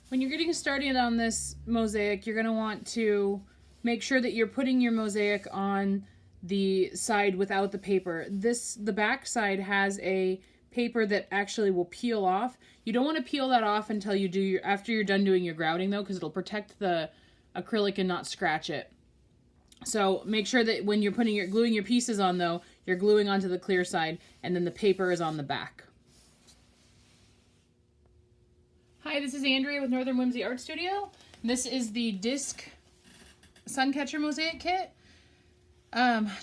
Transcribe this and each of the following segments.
When you're getting started on this mosaic, you're going to want to make sure that you're putting your mosaic on the side without the paper. The back side has a paper that actually will peel off. You don't want to peel that off until you do after you're done doing your grouting though, because it'll protect the acrylic and not scratch it. So make sure that when you're gluing your pieces on though, you're gluing onto the clear side and then the paper is on the back. Hi, this is Andrea with Northern Whimsy Art Studio. This is the disc Suncatcher mosaic kit.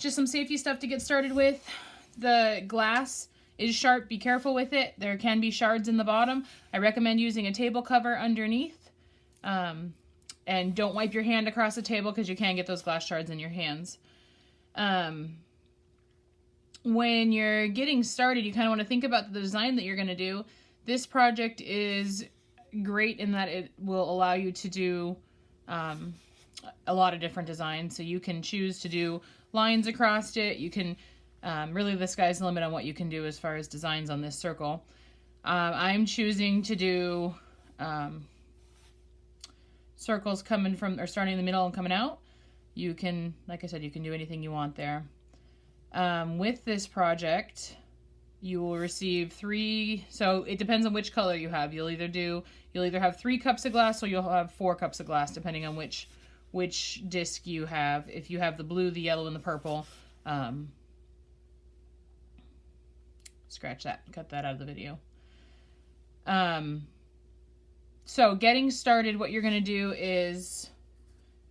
Just some safety stuff to get started with. The glass is sharp. Be careful with it. There can be shards in the bottom. I recommend using a table cover underneath. And don't wipe your hand across the table because you can get those glass shards in your hands. When you're getting started, you kind of want to think about the design that you're going to do. This project is great in that it will allow you to do a lot of different designs. So you can choose to do lines across it. You can really, the sky's the limit on what you can do as far as designs on this circle. I'm choosing to do circles coming from, or starting in the middle and coming out. You can, like I said, you can do anything you want there. With this project, you will receive 3, so it depends on which color you have. You'll either have 3 cups of glass or you'll have 4 cups of glass, depending on which disc you have. If you have the blue, the yellow, and the purple, scratch that, cut that out of the video. So getting started, what you're going to do is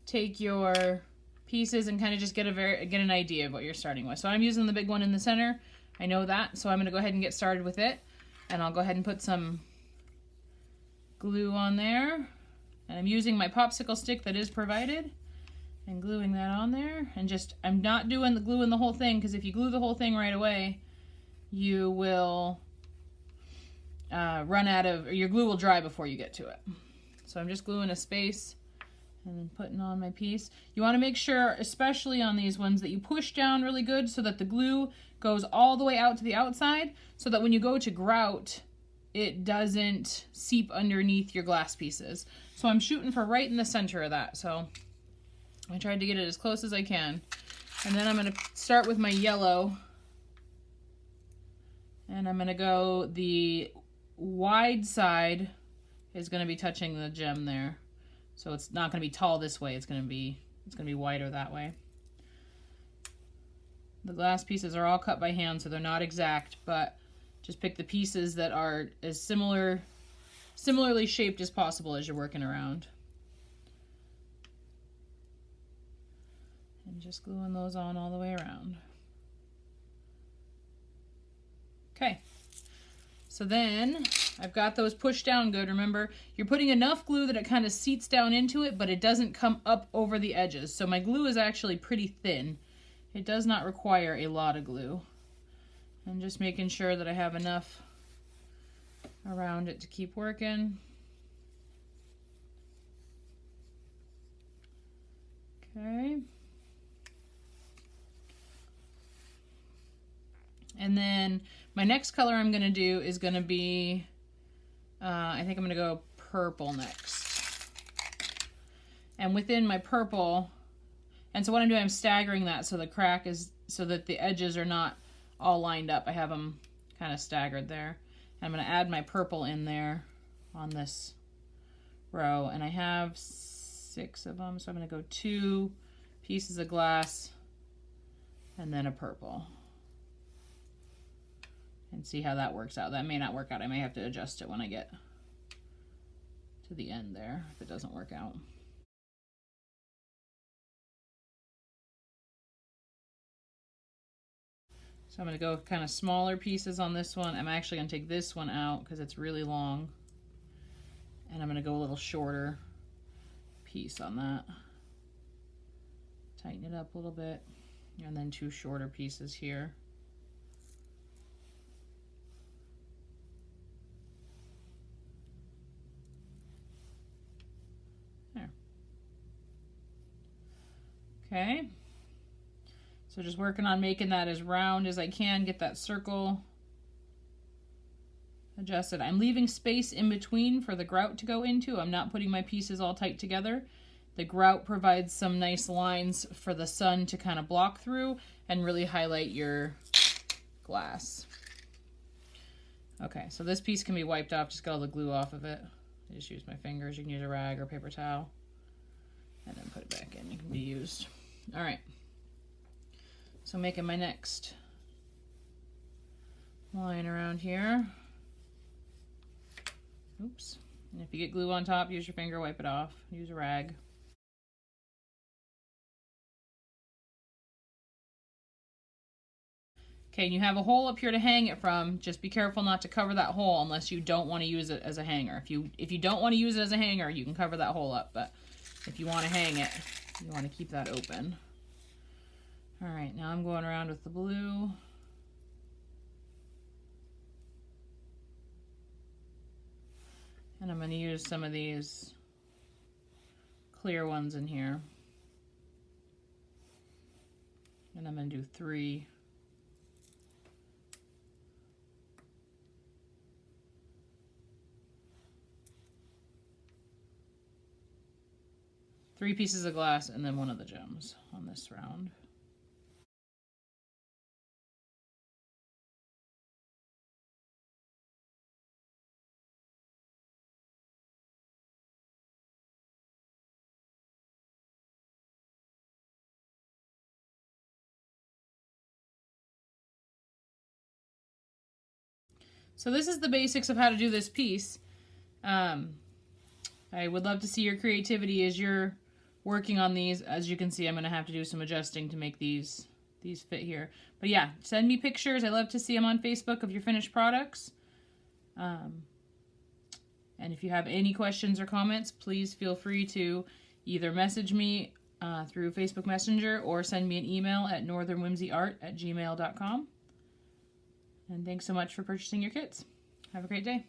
take your pieces and kind of just get an idea of what you're starting with. So I'm using the big one in the center. I know that, so I'm going to go ahead and get started with it. And I'll go ahead and put some glue on there. And I'm using my popsicle stick that is provided and gluing that on there. And I'm not doing the glue in the whole thing, because if you glue the whole thing right away, you will run out of, or your glue will dry before you get to it. So I'm just gluing a space and then putting on my piece. You want to make sure, especially on these ones, that you push down really good so that the glue goes all the way out to the outside, so that when you go to grout, it doesn't seep underneath your glass pieces. So I'm shooting for right in the center of that. So I tried to get it as close as I can. And then I'm going to start with my yellow. And I'm going to go, the wide side is going to be touching the gem there. So it's not going to be tall this way. It's going to be wider that way. The glass pieces are all cut by hand, so they're not exact, but just pick the pieces that are as similarly shaped as possible as you're working around. And just gluing those on all the way around. Okay. So then I've got those pushed down good. Remember, you're putting enough glue that it kind of seats down into it, but it doesn't come up over the edges. So my glue is actually pretty thin. It does not require a lot of glue. I'm just making sure that I have enough around it to keep working. Okay. And then my next color I'm going to do is going to be, I think I'm going to go purple next. And within my purple, and so what I'm doing, I'm staggering that so the crack is, so that the edges are not all lined up. I have them kind of staggered there. And I'm going to add my purple in there on this row. And I have 6 of them, so I'm going to go 2 pieces of glass and then a purple. And see how that works out. That may not work out. I may have to adjust it when I get to the end there if it doesn't work out. So I'm going to go kind of smaller pieces on this one. I'm actually going to take this one out because it's really long. And I'm going to go a little shorter piece on that. Tighten it up a little bit. And then 2 shorter pieces here. There. Okay. So just working on making that as round as I can, get that circle adjust it. I'm leaving space in between for the grout to go into. I'm not putting my pieces all tight together. The grout provides some nice lines for the sun to kind of block through and really highlight your glass. Okay, so this piece can be wiped off. Just got all the glue off of it. I just use my fingers. You can use a rag or paper towel. And then put it back in. It can be used. All right. So making my next line around here. Oops. And if you get glue on top, use your finger, wipe it off. Use a rag. Okay, and you have a hole up here to hang it from. Just be careful not to cover that hole unless you don't want to use it as a hanger. If you don't want to use it as a hanger, you can cover that hole up. But if you want to hang it, you want to keep that open. All right, now I'm going around with the blue. And I'm going to use some of these clear ones in here. And I'm going to do 3. Three pieces of glass and then one of the gems on this round. So this is the basics of how to do this piece. I would love to see your creativity as you're working on these. As you can see, I'm going to have to do some adjusting to make these fit here. But yeah, send me pictures. I love to see them on Facebook of your finished products. And if you have any questions or comments, please feel free to either message me through Facebook Messenger or send me an email at northernwhimsyart@gmail.com. And thanks so much for purchasing your kits. Have a great day.